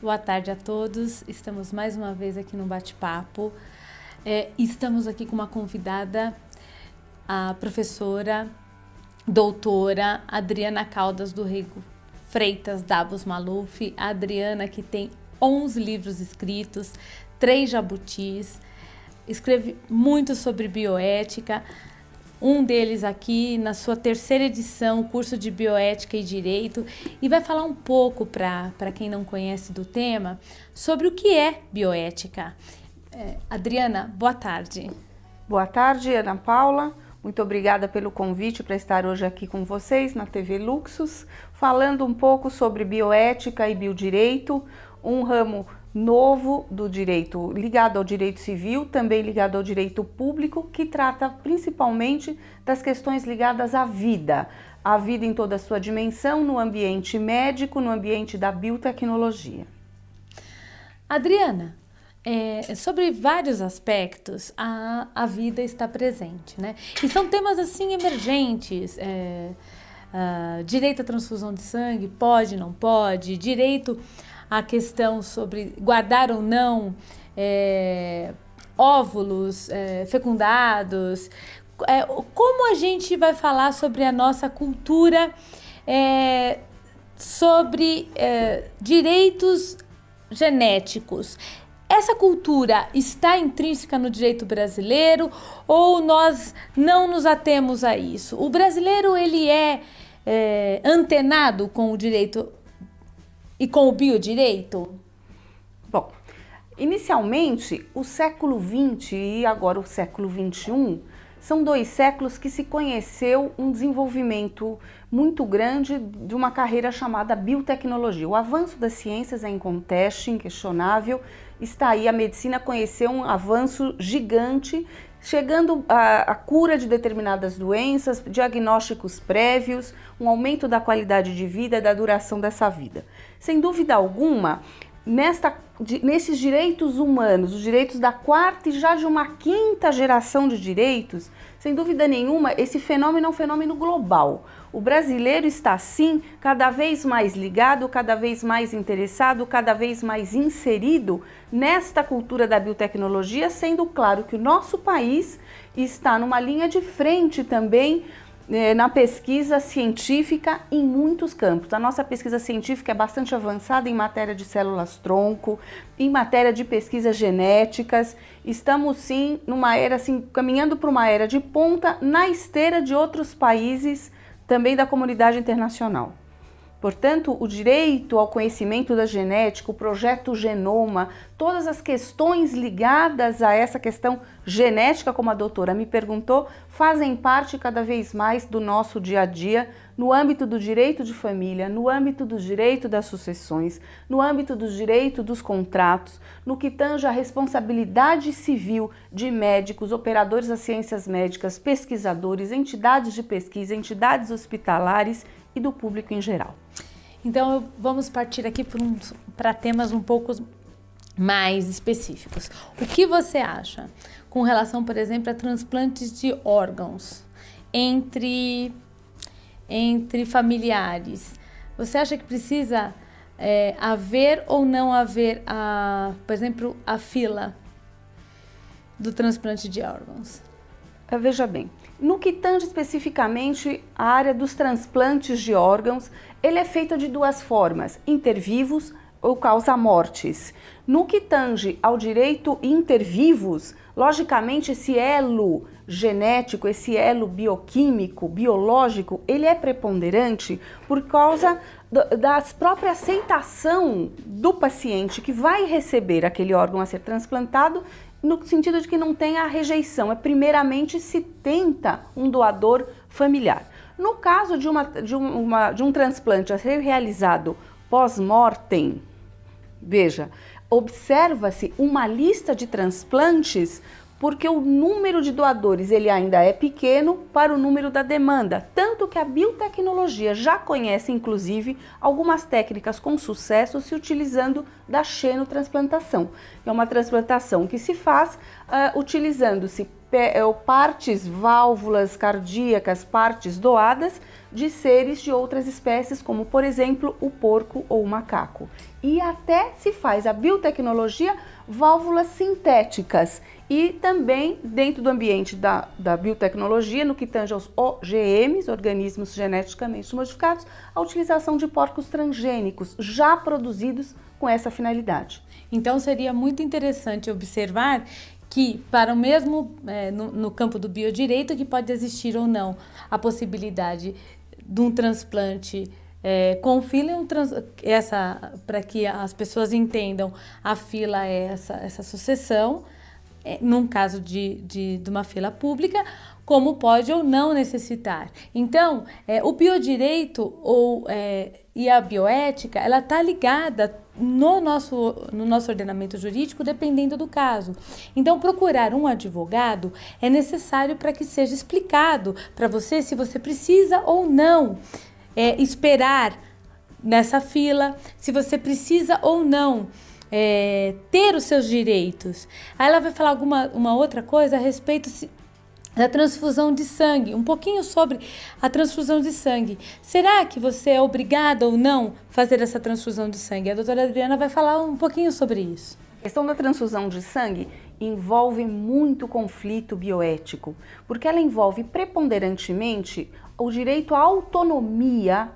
Boa tarde a todos. Estamos mais uma vez aqui no bate-papo. Estamos aqui com uma convidada, a professora, doutora Adriana Caldas do Rego Freitas Davos Maluf. A Adriana, que tem 11 livros escritos, 3 jabutis, escreve muito sobre bioética. Um deles aqui na sua 3ª edição, curso de Bioética e Direito, e vai falar um pouco, para quem não conhece do tema, sobre o que é bioética. Adriana, boa tarde. Boa tarde, Ana Paula. Muito obrigada pelo convite para estar hoje aqui com vocês na TV Luxus, falando um pouco sobre bioética e biodireito, um ramo novo do direito ligado ao direito civil, também ligado ao direito público, que trata principalmente das questões ligadas à vida em toda a sua dimensão, no ambiente médico, no ambiente da biotecnologia. Adriana, sobre vários aspectos a vida está presente, né? E são temas assim emergentes, direito à transfusão de sangue, pode, não pode, direito a questão sobre guardar ou não óvulos fecundados. Como a gente vai falar sobre a nossa cultura, sobre direitos genéticos? Essa cultura está intrínseca no direito brasileiro ou nós não nos atemos a isso? O brasileiro, ele é antenado com o direito e com o biodireito? Bom, inicialmente, o século XX e agora o século XXI são 2 séculos que se conheceu um desenvolvimento muito grande de uma carreira chamada biotecnologia. O avanço das ciências é inconteste, inquestionável, está aí, a medicina conheceu um avanço gigante, chegando à cura de determinadas doenças, diagnósticos prévios, um aumento da qualidade de vida, da duração dessa vida. Sem dúvida alguma, nesses direitos humanos, os direitos da 4ª e já de uma 5ª geração de direitos, sem dúvida nenhuma, esse fenômeno é um fenômeno global. O brasileiro está, sim, cada vez mais ligado, cada vez mais interessado, cada vez mais inserido nesta cultura da biotecnologia, sendo claro que o nosso país está numa linha de frente também na pesquisa científica em muitos campos. A nossa pesquisa científica é bastante avançada em matéria de células-tronco, em matéria de pesquisas genéticas. Estamos sim numa era, assim, caminhando para uma era de ponta na esteira de outros países também da comunidade internacional. Portanto, o direito ao conhecimento da genética, o projeto Genoma, todas as questões ligadas a essa questão genética, como a doutora me perguntou, fazem parte cada vez mais do nosso dia a dia, no âmbito do direito de família, no âmbito do direito das sucessões, no âmbito do direito dos contratos, no que tange a responsabilidade civil de médicos, operadores das ciências médicas, pesquisadores, entidades de pesquisa, entidades hospitalares e do público em geral. Então, vamos partir aqui para temas um pouco mais específicos. O que você acha com relação, por exemplo, a transplantes de órgãos entre familiares? Você acha que precisa haver ou não haver, por exemplo, a fila do transplante de órgãos? Veja bem, no que tange especificamente a área dos transplantes de órgãos, ele é feito de 2 formas, intervivos ou causa-mortes. No que tange ao direito intervivos, logicamente esse elo genético, esse elo bioquímico, biológico, ele é preponderante por causa da própria aceitação do paciente que vai receber aquele órgão a ser transplantado, no sentido de que não tenha a rejeição, primeiramente se tenta um doador familiar. No caso de um transplante a ser realizado pós-mortem, veja, observa-se uma lista de transplantes porque o número de doadores ele ainda é pequeno para o número da demanda, tanto que a biotecnologia já conhece, inclusive, algumas técnicas com sucesso se utilizando da xenotransplantação. É uma transplantação que se faz utilizando-se partes, válvulas cardíacas, partes doadas de seres de outras espécies, como por exemplo o porco ou o macaco. E até se faz a biotecnologia válvulas sintéticas e também dentro do ambiente da biotecnologia, no que tange aos OGMs, organismos geneticamente modificados, a utilização de porcos transgênicos já produzidos com essa finalidade. Então seria muito interessante observar que para o mesmo no campo do biodireito, que pode existir ou não a possibilidade de um transplante com fila, para que as pessoas entendam, a fila é essa sucessão, num caso de uma fila pública, como pode ou não necessitar. Então, o biodireito e a bioética, ela está ligada no nosso ordenamento jurídico, dependendo do caso. Então, procurar um advogado é necessário para que seja explicado para você se você precisa ou não esperar nessa fila, se você precisa ou não ter os seus direitos. Aí ela vai falar uma outra coisa a respeito da transfusão de sangue, um pouquinho sobre a transfusão de sangue. Será que você é obrigada ou não a fazer essa transfusão de sangue? A doutora Adriana vai falar um pouquinho sobre isso. A questão da transfusão de sangue envolve muito conflito bioético, porque ela envolve preponderantemente o direito à autonomia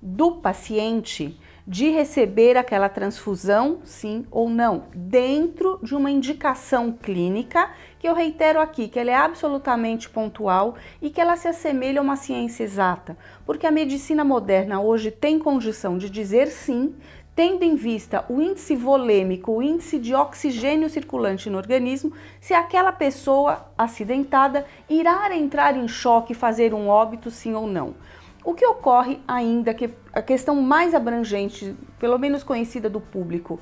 do paciente de receber aquela transfusão, sim ou não, dentro de uma indicação clínica, que eu reitero aqui, que ela é absolutamente pontual e que ela se assemelha a uma ciência exata, porque a medicina moderna hoje tem condição de dizer sim, tendo em vista o índice volêmico, o índice de oxigênio circulante no organismo, se aquela pessoa acidentada irá entrar em choque e fazer um óbito, sim ou não. O que ocorre ainda, que a questão mais abrangente, pelo menos conhecida do público,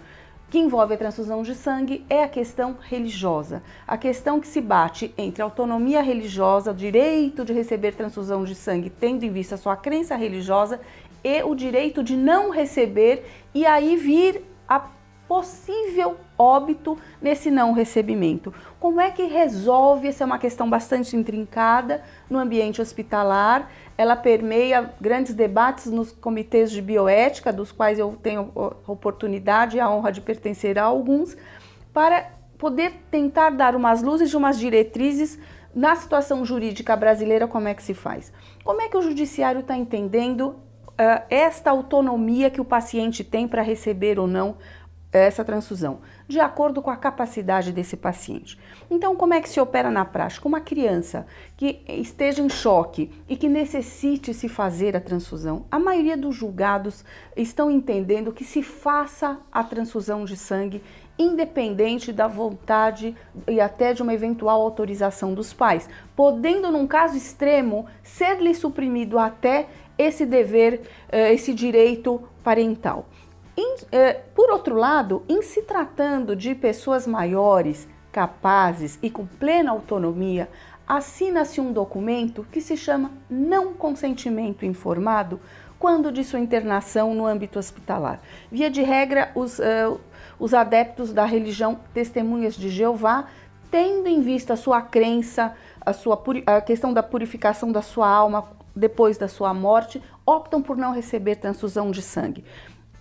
que envolve a transfusão de sangue, é a questão religiosa. A questão que se bate entre a autonomia religiosa, o direito de receber transfusão de sangue, tendo em vista a sua crença religiosa, e o direito de não receber, e aí vir a possível óbito nesse não recebimento. Como é que resolve? Essa é uma questão bastante intrincada no ambiente hospitalar. Ela permeia grandes debates nos comitês de bioética, dos quais eu tenho a oportunidade e a honra de pertencer a alguns, para poder tentar dar umas luzes de umas diretrizes na situação jurídica brasileira, como é que se faz. Como é que o judiciário está entendendo esta autonomia que o paciente tem para receber ou não essa transfusão, de acordo com a capacidade desse paciente. Então, como é que se opera na prática? Uma criança que esteja em choque e que necessite se fazer a transfusão, a maioria dos julgados estão entendendo que se faça a transfusão de sangue, independente da vontade e até de uma eventual autorização dos pais, podendo, num caso extremo, ser-lhe suprimido até esse dever, esse direito parental. Por outro lado, em se tratando de pessoas maiores, capazes e com plena autonomia, assina-se um documento que se chama não consentimento informado quando de sua internação no âmbito hospitalar. Via de regra, os adeptos da religião Testemunhas de Jeová, tendo em vista a sua crença, a questão da purificação da sua alma depois da sua morte, optam por não receber transfusão de sangue.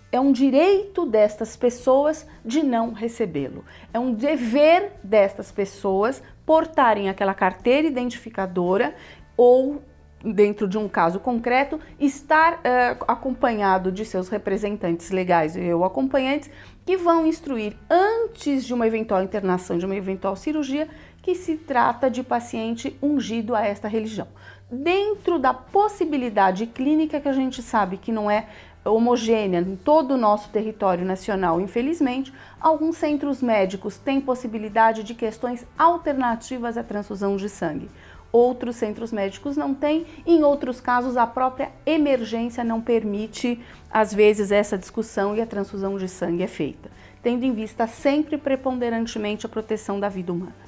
É um direito destas pessoas de não recebê-lo. É um dever destas pessoas portarem aquela carteira identificadora ou, dentro de um caso concreto, estar acompanhado de seus representantes legais ou acompanhantes que vão instruir antes de uma eventual internação, de uma eventual cirurgia, que se trata de paciente ungido a esta religião. Dentro da possibilidade clínica que a gente sabe que não é homogênea em todo o nosso território nacional, infelizmente, alguns centros médicos têm possibilidade de questões alternativas à transfusão de sangue. Outros centros médicos não têm, em outros casos a própria emergência não permite, às vezes, essa discussão e a transfusão de sangue é feita, tendo em vista sempre preponderantemente a proteção da vida humana.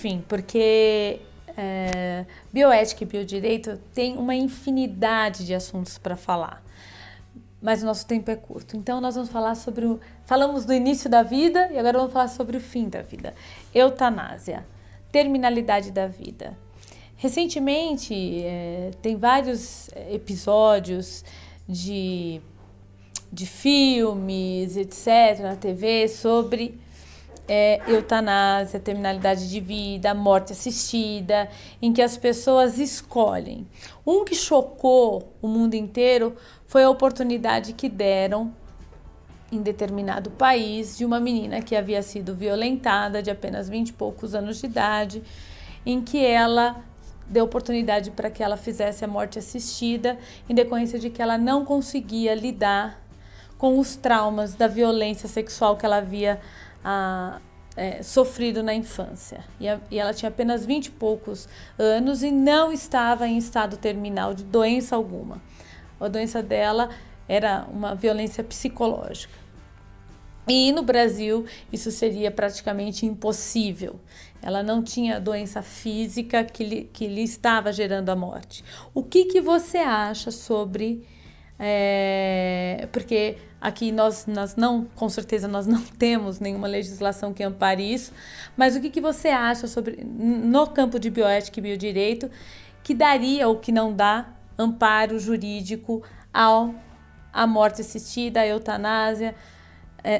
fim, porque bioética e biodireito tem uma infinidade de assuntos para falar, mas o nosso tempo é curto. Então nós vamos falar falamos do início da vida e agora vamos falar sobre o fim da vida. Eutanásia, terminalidade da vida. Recentemente tem vários episódios de filmes, etc., na TV sobre eutanásia, terminalidade de vida, morte assistida, em que as pessoas escolhem. Um que chocou o mundo inteiro foi a oportunidade que deram em determinado país de uma menina que havia sido violentada, de apenas 20 e poucos anos de idade, em que ela deu oportunidade para que ela fizesse a morte assistida, em decorrência de que ela não conseguia lidar com os traumas da violência sexual que ela havia sofrido na infância. E ela tinha apenas 20 e poucos anos e não estava em estado terminal de doença alguma. A doença dela era uma violência psicológica. E no Brasil isso seria praticamente impossível. Ela não tinha doença física que lhe estava gerando a morte. O que você acha sobre... porque aqui nós não, com certeza nós não temos nenhuma legislação que ampare isso, mas o que você acha sobre, no campo de bioética e biodireito, que daria ou que não dá amparo jurídico à morte assistida, à eutanásia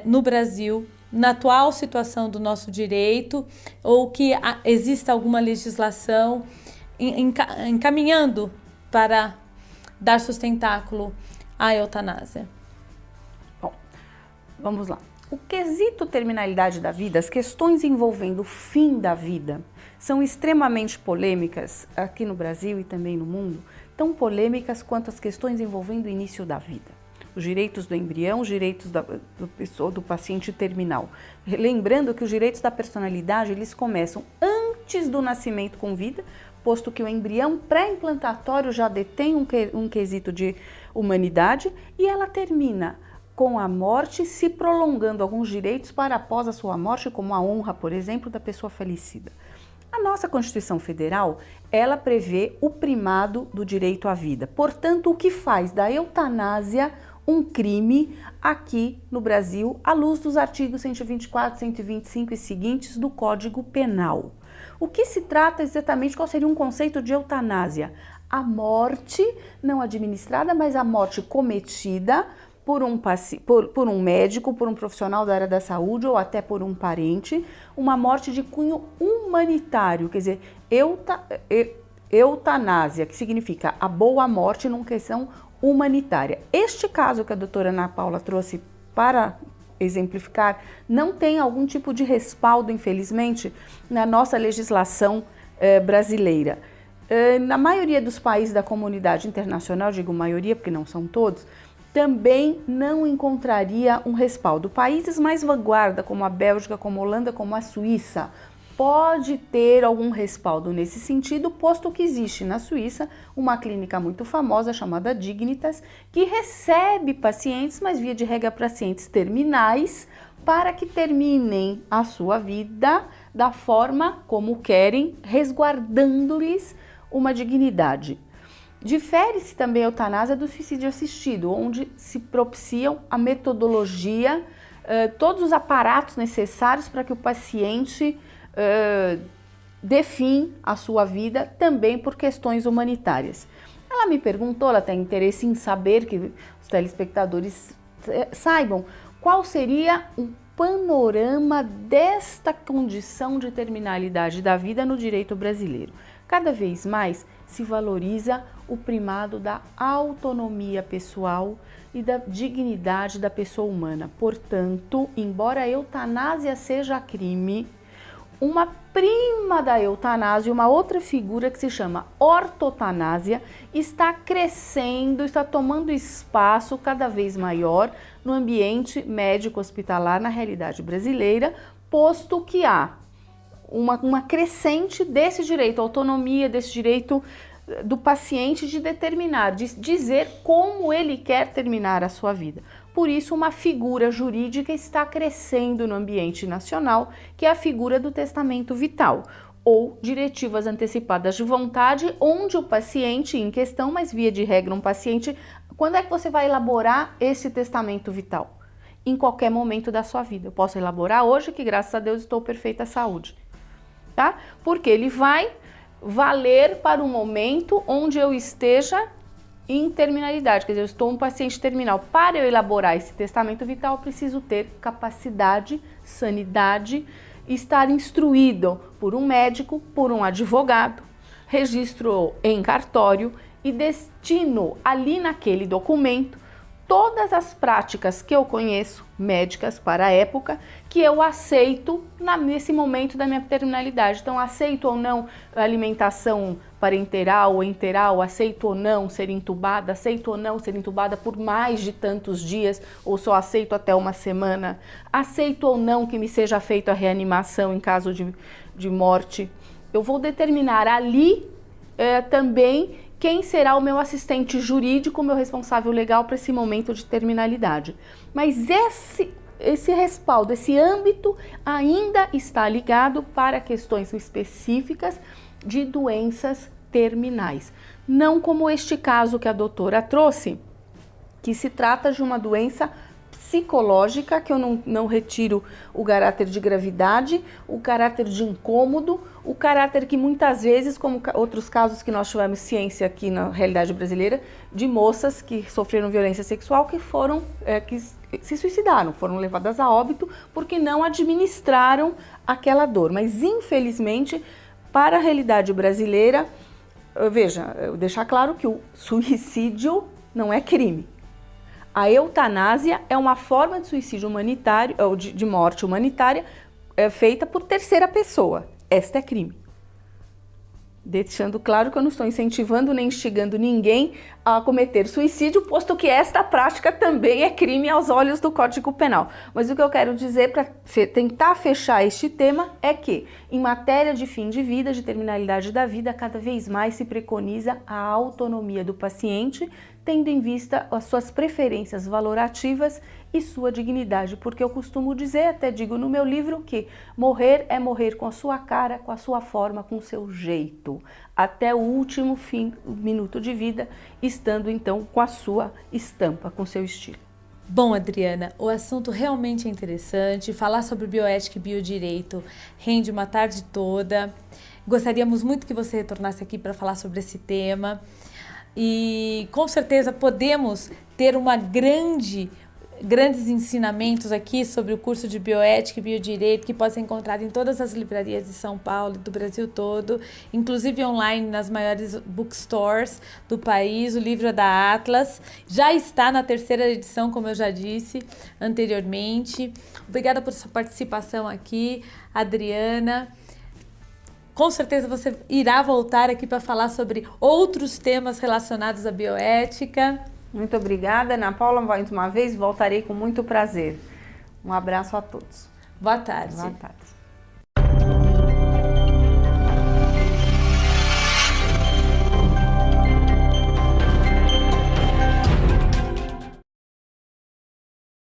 no Brasil, na atual situação do nosso direito, ou que exista alguma legislação encaminhando para dar sustentáculo à eutanásia? Bom, vamos lá. O quesito terminalidade da vida, as questões envolvendo o fim da vida, são extremamente polêmicas aqui no Brasil e também no mundo, tão polêmicas quanto as questões envolvendo o início da vida. Os direitos do embrião, os direitos do paciente terminal. Lembrando que os direitos da personalidade, eles começam antes do nascimento com vida, posto que o embrião pré-implantatório já detém um quesito de humanidade e ela termina com a morte, se prolongando alguns direitos para após a sua morte, como a honra, por exemplo, da pessoa falecida. A nossa Constituição Federal, ela prevê o primado do direito à vida. Portanto, o que faz da eutanásia um crime aqui no Brasil, à luz dos artigos 124, 125 e seguintes do Código Penal. O que se trata exatamente, qual seria um conceito de eutanásia? A morte não administrada, mas a morte cometida por um médico, por um profissional da área da saúde ou até por um parente, uma morte de cunho humanitário, quer dizer, eutanásia, que significa a boa morte numa questão humanitária. Este caso que a doutora Ana Paula trouxe para exemplificar não tem algum tipo de respaldo, infelizmente, na nossa legislação brasileira. Na maioria dos países da comunidade internacional, digo maioria porque não são todos, também não encontraria um respaldo. Países mais vanguarda, como a Bélgica, como a Holanda, como a Suíça, pode ter algum respaldo nesse sentido, posto que existe na Suíça uma clínica muito famosa chamada Dignitas, que recebe pacientes, mas via de regra pacientes terminais, para que terminem a sua vida da forma como querem, resguardando-lhes uma dignidade. Difere-se também a eutanásia do suicídio assistido, onde se propiciam a metodologia, todos os aparatos necessários para que o paciente dê fim à sua vida, também por questões humanitárias. Ela me perguntou, ela tem interesse em saber, que os telespectadores saibam, qual seria o panorama desta condição de terminalidade da vida no direito brasileiro. Cada vez mais se valoriza o primado da autonomia pessoal e da dignidade da pessoa humana. Portanto, embora a eutanásia seja crime, uma prima da eutanásia, uma outra figura que se chama ortotanásia, está crescendo, está tomando espaço cada vez maior no ambiente médico-hospitalar na realidade brasileira, posto que há uma crescente desse direito à autonomia, desse direito do paciente de determinar, de dizer como ele quer terminar a sua vida. Por isso, uma figura jurídica está crescendo no ambiente nacional, que é a figura do testamento vital. ou diretivas antecipadas de vontade, onde o paciente em questão, mas via de regra um paciente, quando é que você vai elaborar esse testamento vital? Em qualquer momento da sua vida. Eu posso elaborar hoje, que graças a Deus estou perfeita saúde, tá? Porque ele vai valer para um momento onde eu esteja em terminalidade, quer dizer, eu estou um paciente terminal. Para eu elaborar esse testamento vital, eu preciso ter capacidade, sanidade, estar instruído por um médico, por um advogado, registro em cartório e destino ali naquele documento todas as práticas que eu conheço, médicas para a época, que eu aceito nesse momento da minha terminalidade. Então, aceito ou não alimentação parenteral ou enteral, aceito ou não ser entubada, aceito ou não ser entubada por mais de tantos dias, ou só aceito até uma semana, aceito ou não que me seja feita a reanimação em caso de morte. Eu vou determinar ali também quem será o meu assistente jurídico, o meu responsável legal para esse momento de terminalidade. Mas esse respaldo, esse âmbito ainda está ligado para questões específicas de doenças terminais. Não como este caso que a doutora trouxe, que se trata de uma doença psicológica, que eu não retiro o caráter de gravidade, o caráter de incômodo, o caráter que muitas vezes, como outros casos que nós tivemos ciência aqui na realidade brasileira, de moças que sofreram violência sexual que foram, que se suicidaram, foram levadas a óbito porque não administraram aquela dor. Mas infelizmente, para a realidade brasileira, veja, eu deixar claro que o suicídio não é crime. A eutanásia é uma forma de suicídio humanitário, ou de morte humanitária, feita por terceira pessoa. Esta é crime. Deixando claro que eu não estou incentivando nem instigando ninguém a cometer suicídio, posto que esta prática também é crime aos olhos do Código Penal. Mas o que eu quero dizer para tentar fechar este tema é que, em matéria de fim de vida, de terminalidade da vida, cada vez mais se preconiza a autonomia do paciente, tendo em vista as suas preferências valorativas e sua dignidade, porque eu costumo dizer, até digo no meu livro, que morrer é morrer com a sua cara, com a sua forma, com o seu jeito, até o último minuto de vida, estando então com a sua estampa, com o seu estilo. Bom, Adriana, o assunto realmente é interessante. Falar sobre bioética e biodireito rende uma tarde toda. Gostaríamos muito que você retornasse aqui para falar sobre esse tema. E com certeza podemos ter grandes ensinamentos aqui sobre o curso de bioética e biodireito que pode ser encontrado em todas as livrarias de São Paulo e do Brasil todo, inclusive online nas maiores bookstores do país. O livro é da Atlas, já está na 3ª edição, como eu já disse anteriormente. Obrigada por sua participação aqui, Adriana. Com certeza você irá voltar aqui para falar sobre outros temas relacionados à bioética. Muito obrigada, Ana Paula, mais uma vez, voltarei com muito prazer. Um abraço a todos. Boa tarde. Boa tarde.